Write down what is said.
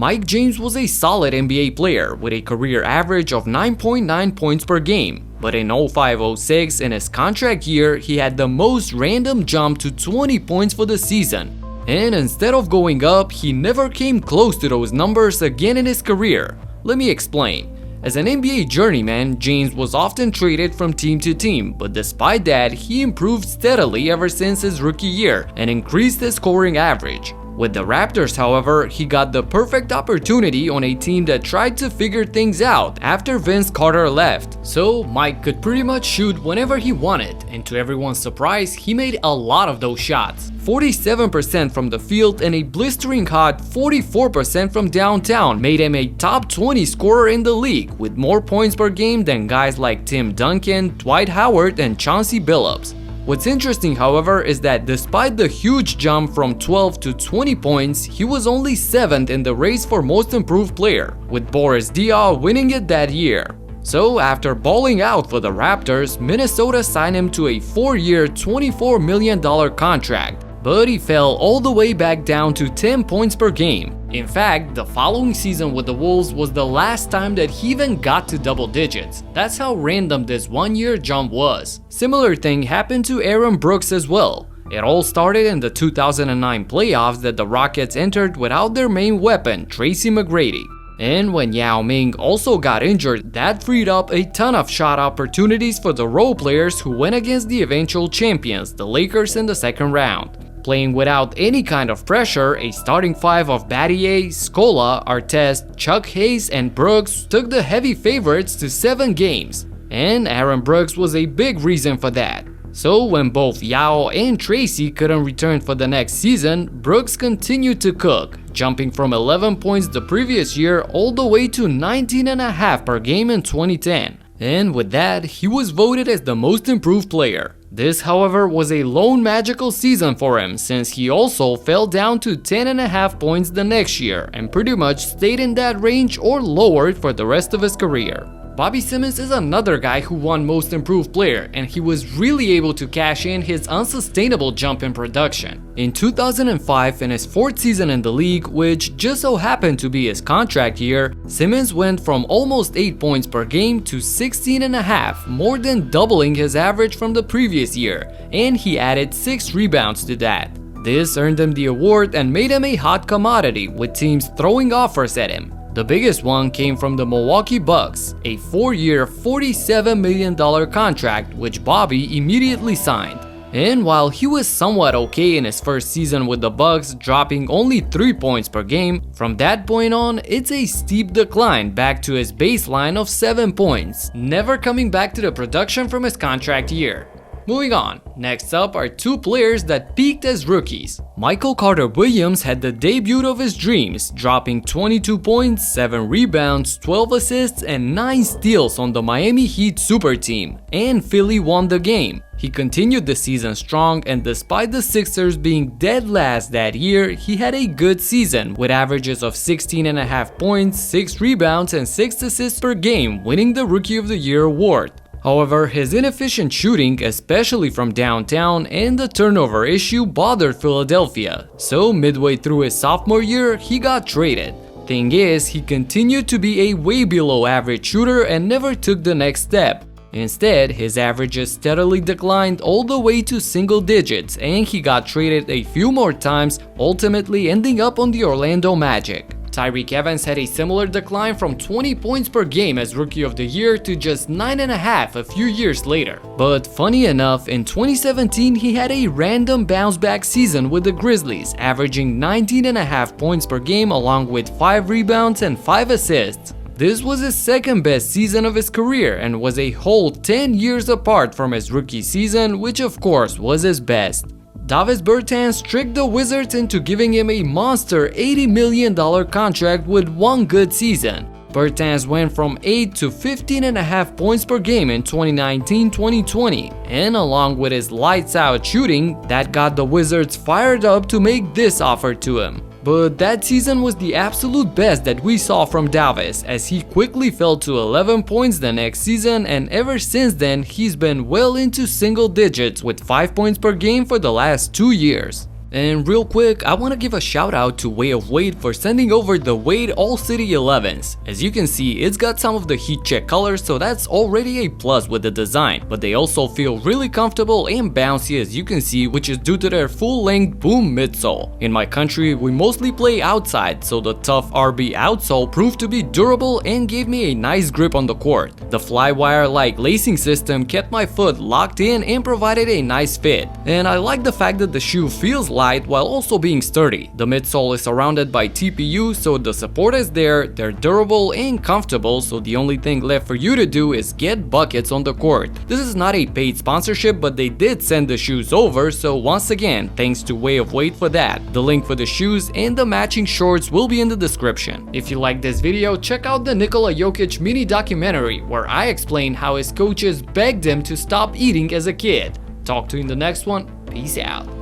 Mike James was a solid NBA player with a career average of 9.9 points per game. But in 05-06, in his contract year, he had the most random jump to 20 points for the season. And instead of going up, he never came close to those numbers again in his career. Let me explain. As an NBA journeyman, James was often traded from team to team, but despite that, he improved steadily ever since his rookie year and increased his scoring average. With the Raptors, however, he got the perfect opportunity on a team that tried to figure things out after Vince Carter left. So Mike could pretty much shoot whenever he wanted, and to everyone's surprise, he made a lot of those shots. 47% from the field and a blistering hot 44% from downtown made him a top 20 scorer in the league with more points per game than guys like Tim Duncan, Dwight Howard, and Chauncey Billups. What's interesting, however, is that despite the huge jump from 12 to 20 points, he was only 7th in the race for most improved player, with Boris Diaw winning it that year. So after balling out for the Raptors, Minnesota signed him to a 4-year, $24 million contract. But he fell all the way back down to 10 points per game. In fact, the following season with the Wolves was the last time that he even got to double digits. That's how random this 1-year jump was. Similar thing happened to Aaron Brooks as well. It all started in the 2009 playoffs that the Rockets entered without their main weapon, Tracy McGrady. And when Yao Ming also got injured, that freed up a ton of shot opportunities for the role players who went against the eventual champions, the Lakers, in the second round. Playing without any kind of pressure, a starting five of Battier, Scola, Artest, Chuck Hayes, and Brooks took the heavy favorites to 7 games. And Aaron Brooks was a big reason for that. So when both Yao and Tracy couldn't return for the next season, Brooks continued to cook, jumping from 11 points the previous year all the way to 19.5 per game in 2010. And with that, he was voted as the most improved player. This, however, was a lone magical season for him, since he also fell down to 10.5 points the next year and pretty much stayed in that range or lowered for the rest of his career. Bobby Simmons is another guy who won Most Improved Player, and he was really able to cash in his unsustainable jump in production. In 2005, in his 4th season in the league, which just so happened to be his contract year, Simmons went from almost 8 points per game to 16.5, more than doubling his average from the previous year, and he added 6 rebounds to that. This earned him the award and made him a hot commodity, with teams throwing offers at him. The biggest one came from the Milwaukee Bucks, a 4-year, $47 million contract which Bobby immediately signed. And while he was somewhat okay in his first season with the Bucks, dropping only 3 points per game, from that point on, it's a steep decline back to his baseline of 7 points, never coming back to the production from his contract year. Moving on, next up are 2 players that peaked as rookies. Michael Carter-Williams had the debut of his dreams, dropping 22 points, 7 rebounds, 12 assists, and 9 steals on the Miami Heat super team, and Philly won the game. He continued the season strong, and despite the Sixers being dead last that year, he had a good season with averages of 16.5 points, 6 rebounds, and 6 assists per game, winning the Rookie of the Year award. However, his inefficient shooting, especially from downtown, and the turnover issue bothered Philadelphia, so midway through his sophomore year, he got traded. Thing is, he continued to be a way below average shooter and never took the next step. Instead, his averages steadily declined all the way to single digits, and he got traded a few more times, ultimately ending up on the Orlando Magic. Tyreke Evans had a similar decline from 20 points per game as Rookie of the Year to just 9.5 a few years later. But funny enough, in 2017 he had a random bounce back season with the Grizzlies, averaging 19.5 points per game along with 5 rebounds and 5 assists. This was his second best season of his career and was a whole 10 years apart from his rookie season, which of course was his best. Davis Bertans tricked the Wizards into giving him a monster $80 million contract with one good season. Bertans went from 8 to 15.5 points per game in 2019-2020, and along with his lights-out shooting, that got the Wizards fired up to make this offer to him. But that season was the absolute best that we saw from Davis, as he quickly fell to 11 points the next season, and ever since then he's been well into single digits with 5 points per game for the last 2 years. And real quick, I want to give a shout out to Way of Wade for sending over the Wade All City 11s. As you can see, it's got some of the heat check colors, so that's already a plus with the design, but they also feel really comfortable and bouncy, as you can see, which is due to their full-length boom midsole. In my country, we mostly play outside, so the tough RB outsole proved to be durable and gave me a nice grip on the court. The flywire-like lacing system kept my foot locked in and provided a nice fit. And I like the fact that the shoe feels light while also being sturdy. The midsole is surrounded by TPU, so the support is there, they're durable and comfortable, so the only thing left for you to do is get buckets on the court. This is not a paid sponsorship, but they did send the shoes over, so once again, thanks to Way of Wade for that. The link for the shoes and the matching shorts will be in the description. If you like this video, check out the Nikola Jokic mini documentary, where I explain how his coaches begged him to stop eating as a kid. Talk to you in the next one. Peace out.